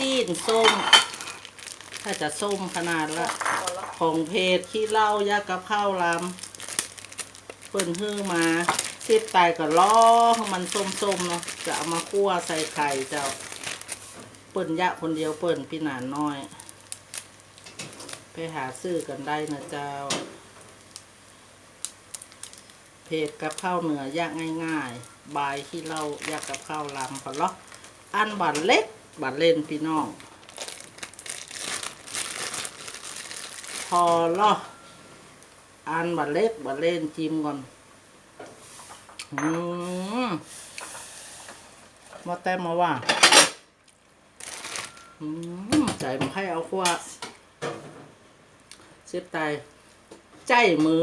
จีนส้มถ้าจะส้มขนาดละของเพจขี้เหล้ายากกับข้าวลำเปิ่นฮื้อมาซิบตายก็ล้อให้มันส้มๆเนาะจะเอามาคั่วใส่ไข่เจ้าเปิ่นยะคนเดียวเปิ่นพี่หนานน้อยไปหาซื้อกันได้นะเจ้าเพจกับข้าวเหนือยากง่ายๆบายขี้เหล้ายากกับข้าวลำพอล้ออันบัตรเล็กบัตรเล่นพี่น้องพอล้ออันบัตรเล็กบัตรเล่นจิ้มก่อนมาแต้มมาว่าใจมันให้เอาขวาเสียบไตใจมือ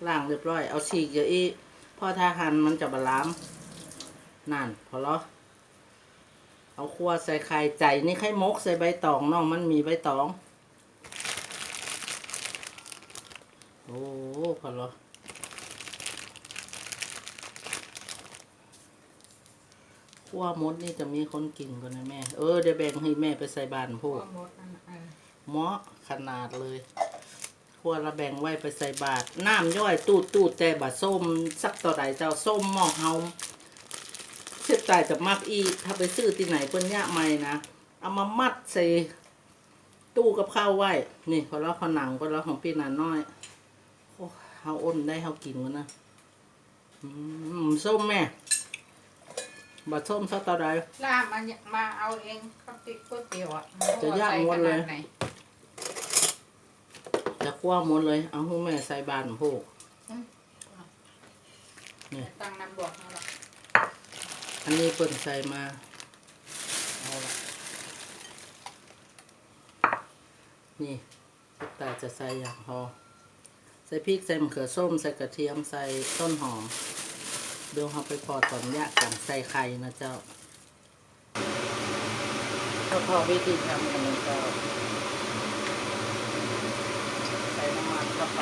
ล่างเรียบร้อยเอาฉีกอย่าอีพอถ้าหั่นมันจะบาลามนั่นพอแล้วเอาคั่วใส่ไข่ใจนี่ไข่มกใส่ใบตองน้องมันมีใบตองโอ้พอแล้วคั่วมดนี่จะมีคนกินกันนะแม่เดี๋ยวแบ่งให้แม่ไปใส่บานพวกเหมาะขนาดเลยคั่วละแบ่งไว้ไปใส่บาตรน้ำย่อยตูดแต่บาส้มสักต่อใดเจ้าส้มหม้อเฮาเสียใจจะมักอีถ้าไปซื้อที่ไหนเปิ้นยะใหม่นะเอามามัดใส่ตู้กับข้าวไว้นี่พอแล้วผนังพอแล้วของพี่นานน้อยโอ้เฮาอ้นได้เฮากินกันนะส้มแม่บาส้มสักต่อใดล่ามาเอาเองข้าวติ๊กก๋วยเตี๋ยวอ่ะจะย่างหมดเลยจะคั่วหมดเลยเอาให้แม่ใส่บานพวกนี่ตั้งน้ำบวกนี่หรออันนี้เปิ่นใส่มาเอาละนี่แต่จะใส่อย่างพอใส่พริกใส่มะเขือส้มใส่กระเทียมใส่ต้นหอมเดี๋ยวเราไปพอตอนยะกันใส่ไข่นะเจ้าก็พอวิธีทำกันนะเจ้าใส่น้ำมันเข้าไป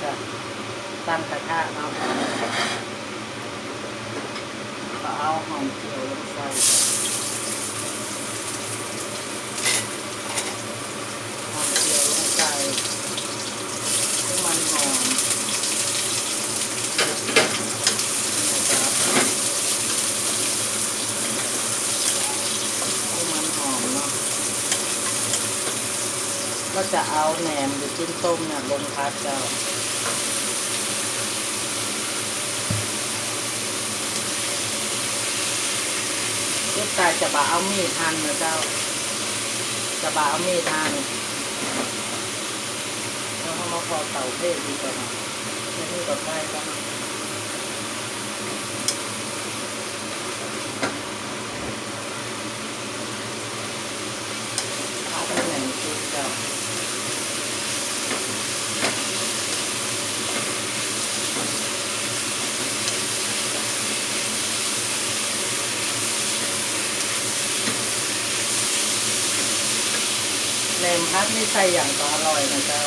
จะตั้งกระทะเนาะก็เอาหอมเจียวลงใส่หอมเจียวลงใส่ให้มันหอมให้มันหอมเนาะก็จะเอาแหนมหรือจิ้นต้มเนี่ยลงพัดเจ้าเจ้าตายจะบ่เอามีดหั่นนะเจ้าจะบ่เอามีดหั่นแล้วเขามาพอเตาเทศดีกว่านะไม่ให้กับไฟก็มาเอาไปไหนจุดเจ้าแหนมพัดนี่ใส่อย่างก็อร่อยนะเจ้า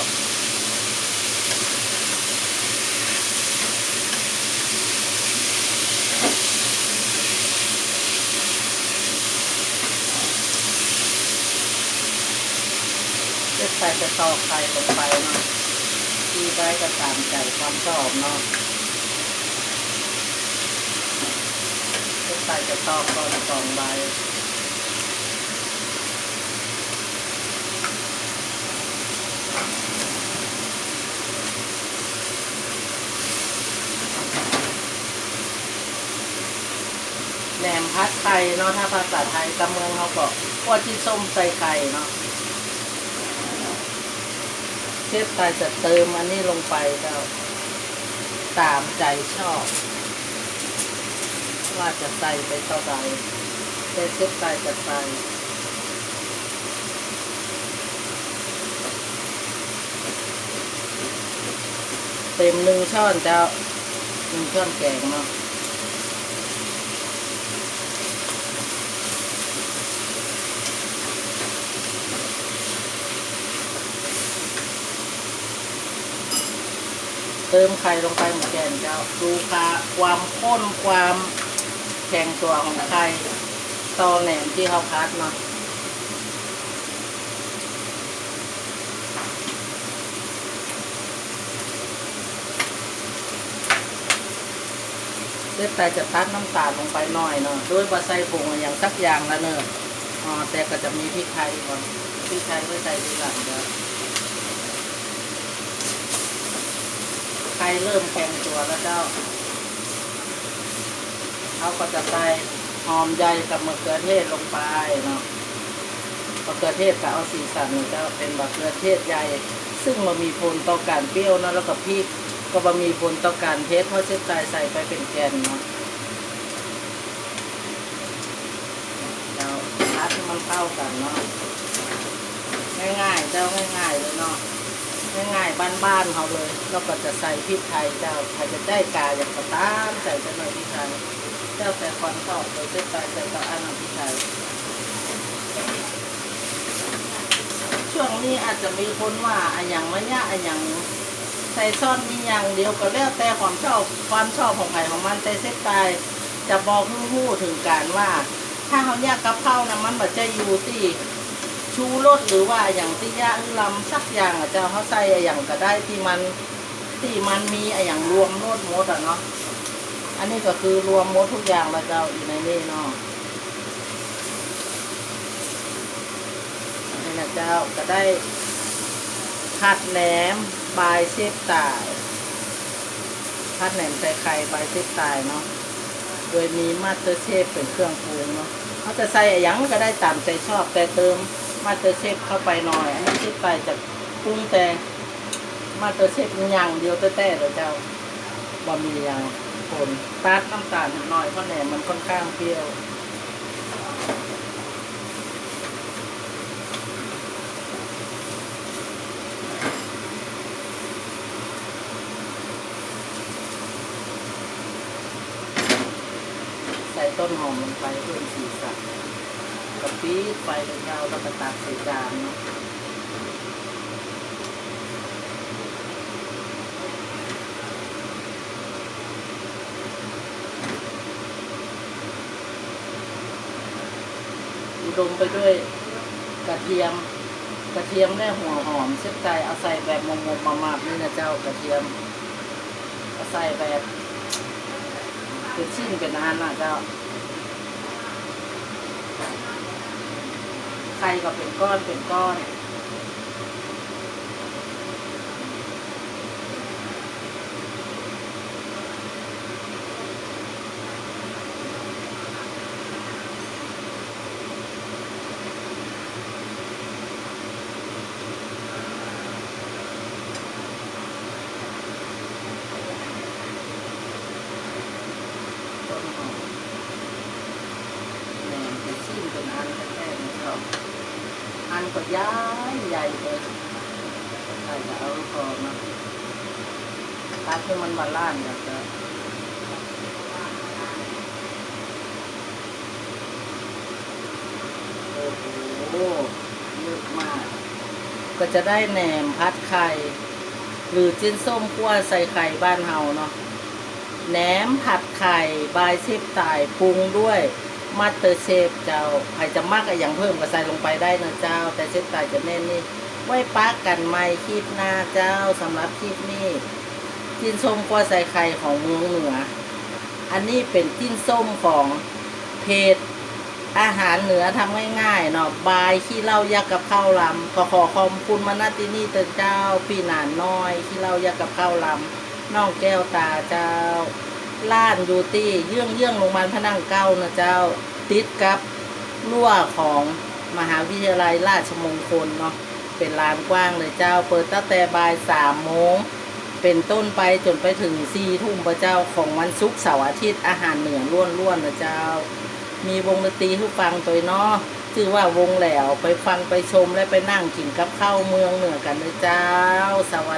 เล็กใส่จะตอกไข่ลงไปเนาะที่ได้กระตามใจความชอบเนาะเล็กใส่จะตอกก่อน2 ใบแหนมพัดไข่เนาะถ้าภาษาไทยตำเมืองเขาบอกว่าที่ส้มใส่ไข่เนาะเชฟตายจะเติมอันนี้ลงไปแล้วตามใจชอบว่าจะใส่ไปเท่าไหร่ แต่เชฟตายจัดไปเต็ม1 ช้อนเจ้า1 ช้อนแกงเนาะเติมไข่ลงไปเหมือนกันเจ้าดูความข้นความแข็งตัวของไข่ตอแหนมที่เขาคัดเนาะเลือดแต่จะตัดน้ำตาลลงไปหน่อยเนาะด้วยบะไซผงอย่างสักอย่างละเนอะแต่ก็จะมีพริกไทยก่อนพริกไทยไว้ใส่ทีหลังเดี๋ยวไข่เริ่มแข็งตัวแล้วเจ้าเขาก็จะใส่หอมใหญ่กับมะเขือเทศลงไปเนาะมะเขือเทศก็เอาสีสันจะเป็นมะเขือเทศใหญ่ซึ่งมันมีผลต่อการเปรี้ยวนะแล้วก็พริกก็มันมีผลต่อการเผ็ดเพราะเชฟตายใส่ไปเป็นแกนเนาะเราพัดให้มันเข้ากันเนาะง่ายๆเจ้าง่ายๆเลยเนาะง่ายๆบ้านๆเขาเลยแล้วก็จะใส่พริกไทยเจ้าใครจะได้กาอย่างกระตามใส่จะหน่อยพริกไทยเจ้าแต่ความชอบโดยเชฟตายใส่กับอันน้ำพริกไทยช่วงนี้อาจจะมีคนว่าอันอย่างมะยะอันอย่างใส่ซ่อนมีอย่างเดียวก็แล้วแต่ความชอบของใครของมันแต่เซตตายจะบอกหู้ถึงการว่าถ้าเขาแยกกับข้าวนะมันแบบจะอยู่ที่ชูรสหรือว่าอย่างที่ยาลำสักอย่างอ่ะจะเขาใส่อย่างก็ได้ที่มันมีอย่างรวมรสหมดอ่ะเนาะอันนี้ก็คือรวมหมดทุกอย่างแล้วเจ้าอยู่ในนี้เนาะนี่นะเจ้าก็ได้ผัดแหนมบายเชฟตายผัดแหนมใส่ไข่บายเชฟตายเนาะโดยมีมาสเตอร์เชฟเป็นเครื่องปรุงเนาะเขาจะใส่อย่างก็ได้ตามใจชอบแต่เติมมาสเตอร์เชฟเข้าไปหน่อยอันนี้เชฟตายจะปรุงแต่มาสเตอร์เชฟอย่างเดียวแต่เลยเจ้าบะหมี่อย่างคนตัดน้ำตาลหน่อยเพราะแหนมมันค่อนข้างเปรี้ยวใส่ต้นหอมลงไปเพิ่มสีสันกะปิไฟยาวแล้วก็ตักใส่จานเนาะอุดมไปด้วยกระเทียมได้หัวหอมเชฟใจเอาใส่แบบมมมาๆนี่นะเจ้ากระเทียมเอาใส่แบบเป็นชิ้นเป็นอันนะเจ้าไข่ก็เป็นก้อนต้นหอมแหนมเป็นชิ้นเป็นอันแท้ๆนะเจ้าอันก็ใหญ่เลยใส่จะเอาพอมาตักให้มันมาล้านอย่างเดียวโอ้โหเยอะมากก็จะได้แหนมพัดไข่หรือจิ้นส้มคั่วใส่ไข่บ้านเฮาเนาะแหนมผัดไข่บายเชฟตายปรุงด้วยมาสเตอร์เชฟเจ้าใครจะมากก็อย่างเพิ่มก็ใส่ลงไปได้นะเจ้าแต่เชฟตายจะเน้นนี่ไว้ปักกันไม่คลิปหน้าเจ้าสำหรับคลิปนี้จิ้นส้มคั่วใส่ไข่ของเมืองเหนืออันนี้เป็นจิ้นส้มของเพจอาหารเหนือทำง่ายๆเนาะบายขี้เหล้ายักกับข้าวลำขอขอบคุณมาณที่นี่เจ้าพี่หนานน้อยขี้เหล้ายักกับข้าวลำน้องแก้วตาเจ้าล้านยูตี้เยื่องโรงพยาบาลพระนั่งเก้านะเจ้าติดกับรั้วของมหาวิทยาลัยราชมงคลเนาะเป็นลานกว้างเลยเจ้าเปิดตั้งแต่บ่าย3 โมงเป็นต้นไปจนไปถึง4 ทุ่มพระเจ้าของวันศุกร์เสาร์อาทิตย์อาหารเหนือล้วนๆนะเจ้า มีวงดนตรีให้ฟังตัวเนาะชื่อว่าวงแหลวไปฟังไปชมและไปนั่งกินกับข้าวเมืองเหนือกันเลยเจ้าสวัสดี